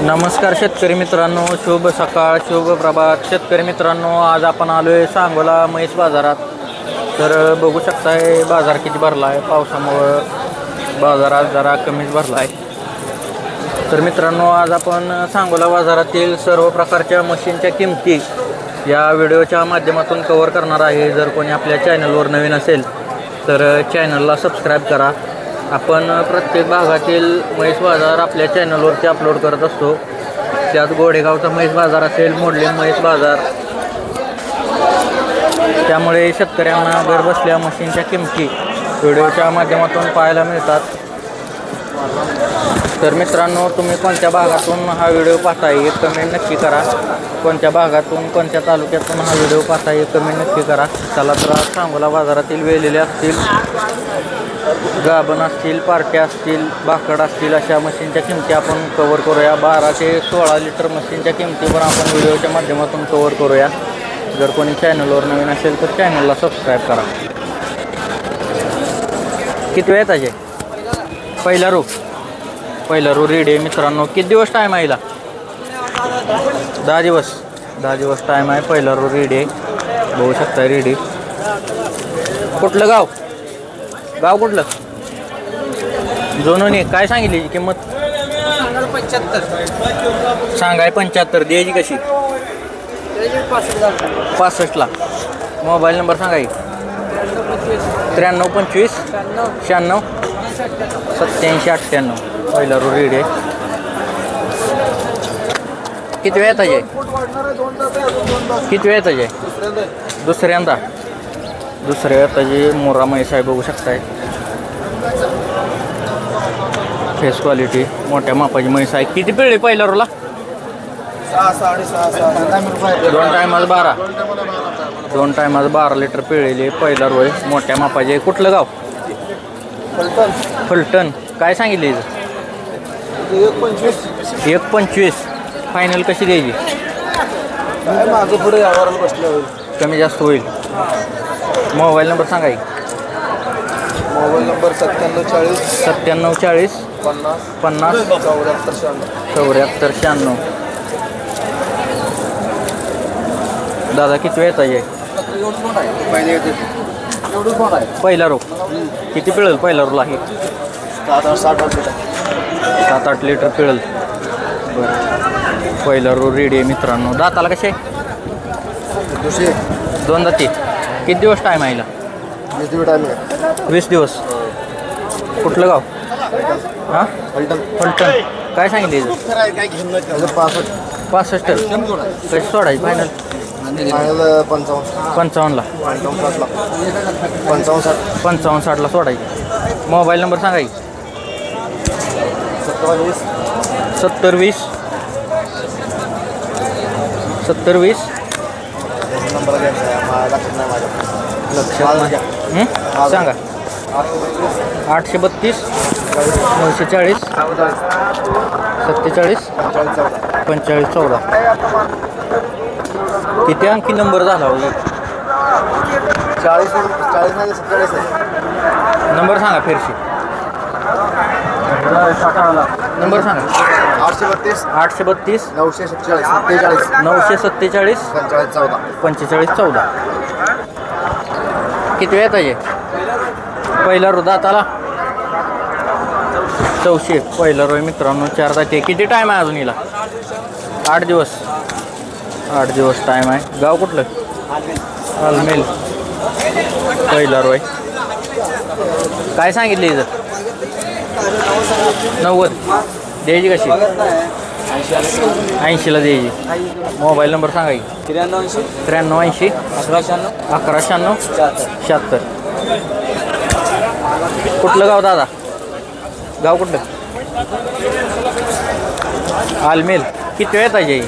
नमस्कार शेतकरी मित्रांनो, शुभ सकाळ, शुभ प्रभात. शेतकरी मित्रांनो, आज आपण आलो आहे सांगोला म्हैस बाजारात. तर बघू शकताय बाजार किती भरला आहे. पावसामुळं बाजारात जरा कमीच भरला आहे. तर मित्रांनो, आज आपण सांगोला बाजारातील सर्व प्रकारच्या मशीनच्या किमती या व्हिडिओच्या माध्यमातून कव्हर करणार आहे. जर कोणी आपल्या चॅनलवर नवीन असेल तर चॅनलला सबस्क्राईब करा. आपण प्रत्येक भागातील म्हैस बाजार आपल्या चॅनलवरती अपलोड करत असतो. त्यात गोडेगावचा म्हैस बाजार असेल, मोडलीन म्हैस बाजार. त्यामुळे शेतकऱ्यांना घर बसल्या मशीनच्या किमती व्हिडिओच्या माध्यमातून पाहायला मिळतात. तर मित्रांनो, तुम्ही कोणत्या भागातून हा व्हिडिओ पाहताय हे कमेंट नक्की करा. कोणत्या भागातून, कोणत्या तालुक्यातून हा व्हिडिओ पाहताय हे कमेंट नक्की करा. चला तर सांगोला बाजारातील वेलेले असतील, गाभण असतील, पार्ट्या असतील, भाकड असतील अशा मशीनच्या किमती आपण कव्हर करूया. 12 ते 16 लिटर मशीनच्या किमती पण आपण व्हिडिओच्या माध्यमातून कव्हर करूया. जर कोणी चॅनलवर नवीन असेल तर चॅनलला सबस्क्राईब करा. किती वेळ त्याचे पहिला रो रेडी आहे मित्रांनो. किती दिवस टाईम आहे? 10 दिवस. 10 दिवस टाईम आहे. पहिला रो रेडी आहे, बघू शकता रेडी. कुठलं गाव कुठलं? जोनोनी. काय सांगितली किंमत? 75 सांगाय. 75 द्यायची कशी? 65ला. मोबाईल नंबर सांगा. 93 25 96 87 98. पहिला रो रेडी आहे. किती वेळ येताय? दुसऱ्यांदा मोरा म्हैस आहे, बघू शकताय. फेस क्वालिटी मोठ्या मापाची म्हैस आहे. किती पिळली पहिल्या रोला? 2 टायमाला 12 लिटर पिळलेली पहिला रो आहे. मोठ्या मापाची. कुठलं गाव? फलटण. काय सांगितले? 1.25. फायनल कशी द्यायची? माझं पुढे यावर बसलं होईल, कमी जास्त होईल. मोबाईल नंबर सांगा. Mobile number 97 40 50 74 96. दादा किती वेळ येत? पहिला रो किती पिळेल? पहिला रोला आहे 7-8 लिटर पिळेल. बरं, पहिला रो रेडी आहे मित्रांनो. दाताला कसे? 2 दाती. किती दिवस टाईम आहे? 20 दिवस. कुठलं गाव? हां, फलटण. काय सांगितले? 65. कशी सोडायची फायनल? 55ला. 55-60ला सोडायची. मोबाईल नंबर सांगा. 70 20 लक्षात सांगा. 832 940 47 45 14. किती अंकी नंबर झाला? 40 नंबर सांगा फिरशी. नंबर सांगा. 832 947 45 14. किती वेळ येताय? पहिला रो दाताला 400. पहिला रो मित्रांनो 4 दाते. किती टाईम आहे अजून हिला? 8 दिवस. 8 दिवस टाईम आहे. गाव कुठलं? आलमेल. पहिला रो आहे. काय सांगितले इथं? 90. द्यायची कशी? 80ला द्यायची. मोबाईल नंबर सांगा. 93 80 11 96 76. कुठलं गाव दादा? गाव कुठलं? आलमेल. किती वेळ येताय?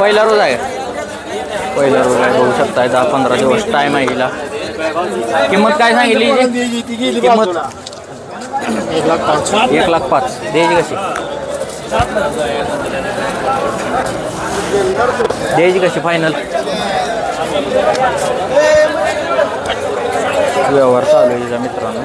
पहिला रोज आहे. पहिला रोज आहे, बघू शकताय. 10-15 दिवस टाईम आहे हिला. किंमत काय सांगितली? किंमत 1,05,000. द्यायची कशी? द्यायची कशी फायनल? व्यवहार चालू आहे तिचा मित्रांनो.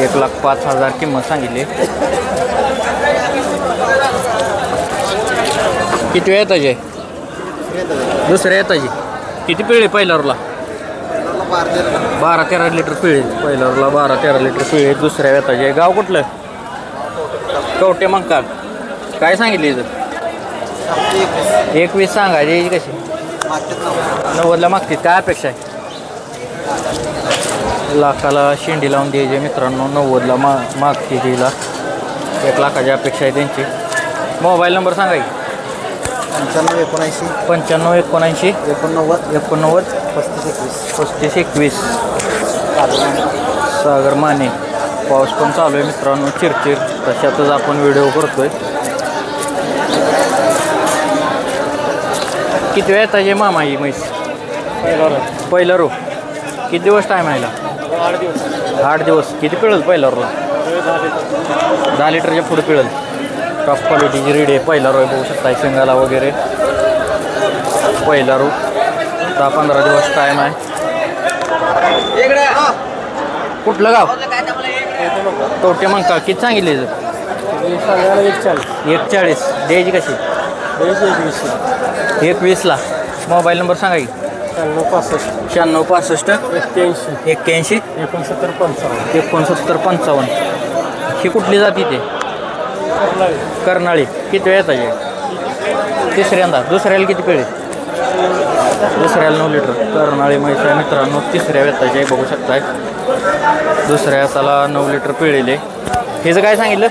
1,05,000 किंमत सांगितली. किती वेळ येताची? दुसऱ्या येताची. किती पिळे पहिल्यावरला? 12-13 लिटर पिळे पहिल्यावरला. 12-13 लिटर पिळे दुसऱ्या येताची. गाव कुठलं? कवटे मंकाळ. काय सांगितली इथं? 21 सांगायची. याची कशी? 90ला मागतील. काय अपेक्षा आहे? लाखाला शेंडी लावून द्यायचे मित्रांनो. 90ला मागते तिला. 1 लाखाची अपेक्षा आहे त्यांची. मोबाईल नंबर सांगा की. 95 79 89 35 21. सागर माने. पाऊस पण चालू आहे मित्रांनो. चिरचिर तशातच आपण व्हिडिओ करतोय. किती वेळ येताचे मामा ही म्हैस? पहिला रो. किती दिवस टाईम आहे? 8 दिवस. किती पिळेल पहिला रोला? 10 लिटरच्या पुढे पिळेल. टॉप क्वालिटीची रेडी आहे. पहिला रो बघू शकता शिंगाला वगैरे. पहिला रो. 10-15 दिवस टाईम आहे. कुठलं गाव? कवटे मंकाळ. किती सांगितले? 140. द्यायची कशी? 21ला. मोबाईल नंबर सांगा की. 96 65 81 69 55. ही कुठली जाती ते? कर्नाळी. किती वेळ येताचे? तिसऱ्यांदा. दुसऱ्याला किती पिळे? दुसऱ्याला 9 लिटर. कर्नाळी म्हैस आहे मित्रांनो. तिसऱ्या वेताचे बघू शकताय. दुसऱ्या हाताला 9 लिटर पिळेले. हिचं काय सांगितलं?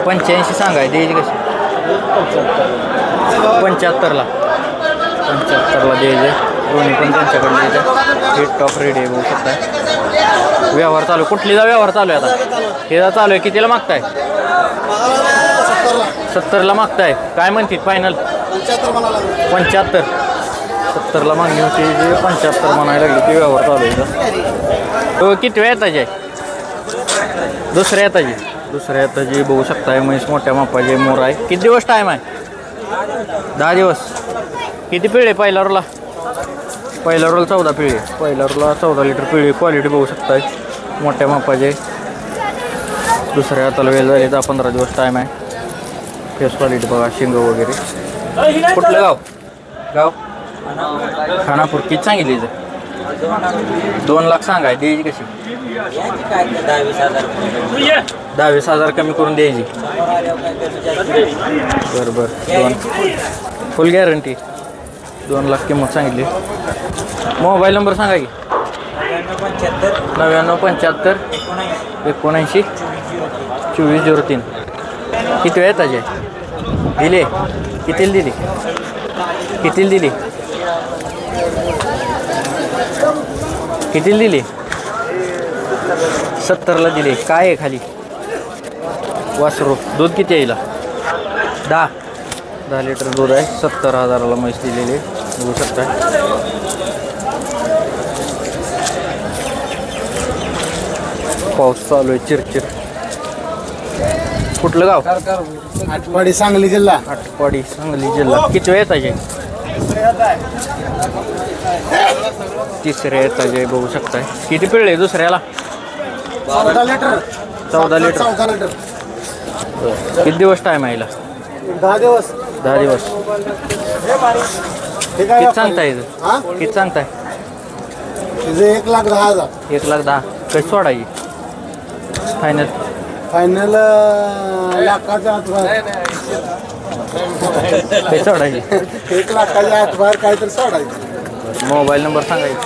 85 सांगाय. द्यायची कशी? 75ला. 75ला द्यायचे. दोन्ही पण त्यांच्याकडे द्यायचे. हिट टॉप रेडी आहे बघू शकताय. व्यवहार चालू. कुठलीचा व्यवहार चालू आहे आता? हे चालू आहे. कितीला मागताय? 70ला मागताय. काय म्हणतील फायनल? 75. 70ला मागणी होती. जे 75 म्हणायला लागली. ते व्यवहार चालू आहे. तो किती वेळ येताचे? दुसऱ्या येताची. दुसऱ्या येताची बघू शकताय. म्हैस मोठ्या मापाचे मोर आहे. किती दिवस टाईम आहे? 10 दिवस. किती पिळे पहिला रोला? पहिला रोल 14 पिळे. पहिला रोला 14 लिटर पिळे. क्वालिटी बघू शकताय. मोठ्या मापाचे. दुसऱ्या हाताला वेळ झाली. 10-15 दिवस टाईम आहे. फेस क्वालिटी बघा. शिंग वगैरे. कुठलं गाव? गाव खानापूर. किती सांगितली इथं? 2 लाख सांगाय. द्यायची कशी? 10-20,000 कमी करून द्यायची. बरं. 2 फुल गॅरंटी. 2 लाख किंमत सांगितली. मोबाईल नंबर सांगा की. 99 75 79 2403. किती वेळ येताचे? दिले. कितीला दिली? कितीला दिली? कितीला दिली? 70ला दिली. काय आहे खाली? वासरू. दूध किती येईल? 10 लिटर दूध आहे. 70,000ला म्हैस दिलेली बघू शकता. पाऊस चालू आहे. चिरचिर. कुठलं गाव? आटपाडी सांगली जिल्हा. आटपाडी सांगली जिल्हा. किती वेळ येताचे? तिसऱ्या येताचे बघू शकताय. किती पिळले दुसऱ्याला? 14 लिटर. 14 लिटर. किती दिवस टाईम आहे? 10 दिवस. 10 दिवस. किती सांगताय? किती सांगताय? 1,10,000. 1,10,000. कशी सोडायची? फायनल? फायनल लाखाच्या आत बाहेर. कशी सोडायची? 1 लाखाच्या आत बाहेर काहीतरी सोडायचं. मोबाईल नंबर सांगायची.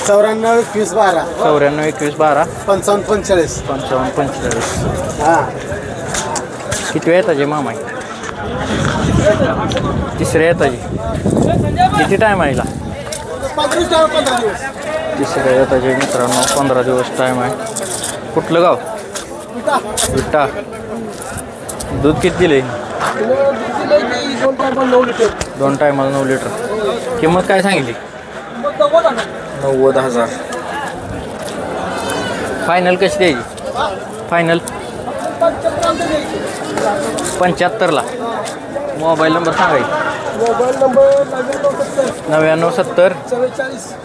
94 21 12 94 21 12 55 45 55 45. हां. किती वेळ येताचे मामा? तिसऱ्या येताची. किती टाईम आहे? 15 दिवस. तिसऱ्या येताचे मित्रांनो. 15 दिवस टाईम आहे. कुठलं गाव? विटा. दूध किती दिले? 2 टायमाला 9 लिटर. किंमत काय सांगितली? 90,000. फायनल कशी द्यायची? फायनल 75ला. मोबाईल नंबर सांगा की. Mobile number 9970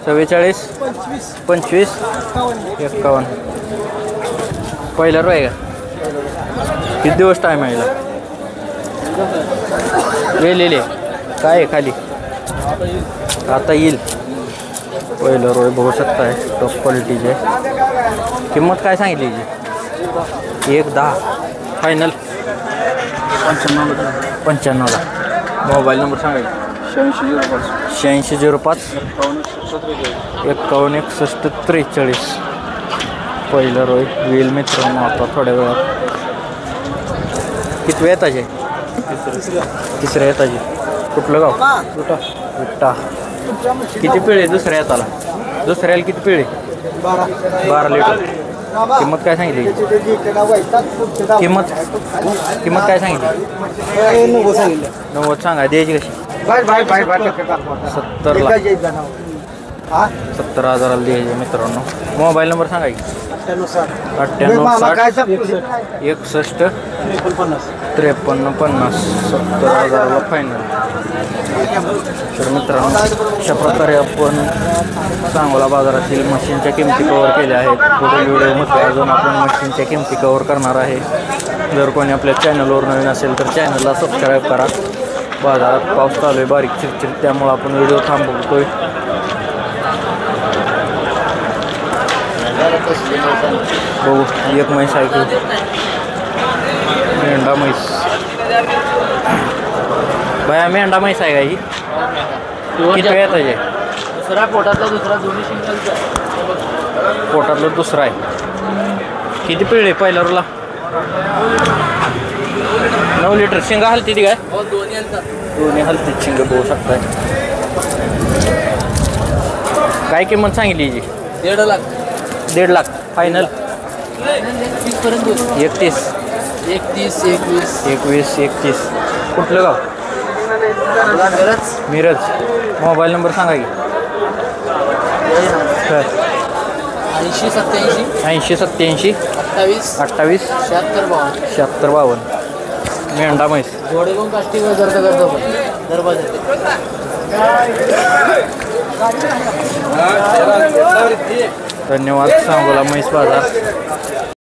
44 25 51. पहिला रो आहे का? किती दिवस टाईम आहे याला? गेलेले काय आहे खाली? आता येईल. पहिलं रोय बघू शकताय टॉप क्वालिटीचे. किंमत काय सांगितली याची? 1.10 फायनल 95ला. मोबाईल नंबर सांगायचा 8605 51 61 43. पहिलं रोय येईल मित्रांनो आता थोड्या वेळात. किती वेळ येताचे? तिसऱ्या येताचे. कुठलं गाव? विट्टा. किती पिळे दुसऱ्या येताला? दुसऱ्याला किती पिळे? 12 लिटर. किंमत काय सांगितली? किंमत काय सांगितली? 90 सांगा. द्यायची कशी? 70ला. 70,000ला द्यायचे मित्रांनो. मोबाईल नंबर सांगा की. 98 61 53 50. 70,000ला फायनल. तर मित्रांनो अशा प्रकारे आपण सांगोला बाजारातील मशीनच्या किमती कव्हर केल्या आहेत. पुढील व्हिडिओमध्ये अजून आपण मशीनच्या किमती कव्हर करणार आहे. जर कोणी आपल्या चॅनलवर नवीन असेल तर चॅनलला सबस्क्राईब करा. बाजारात पाऊस चालू आहे बारीक चिरचिर, त्यामुळे आपण व्हिडिओ थांबवतोय. बघू एक म्हैस आहे की मेंढा म्हैस. बाया मेंढा म्हैस आहे का ही? किती वेळ येताचे? दुसरा पोटातला दुसरा दोन्ही शिंगाचा. पोटातलं दुसरा आहे. किती पिळे पहिल्या रोला? 9 लिटर. शिंगा हलती ती काय? हो दोन्ही हलतात. दोन्ही हलती शिंग बघू शकताय. काय किंमत सांगितली याची? 1.5 लाख. 1.5 लाख फायनल. 31 पर्यंत होईल. 31 31 21 21 31. कुठलं गाव? मिरज. मोबाईल नंबर सांगा की. 80 87 80 87 28 28 76 52. 76 52. मेंढा म्हैस. घोडे कोण काष्टी जर का करतो पण दरबार. धन्यवाद. सांगोला म्हैस बाजार.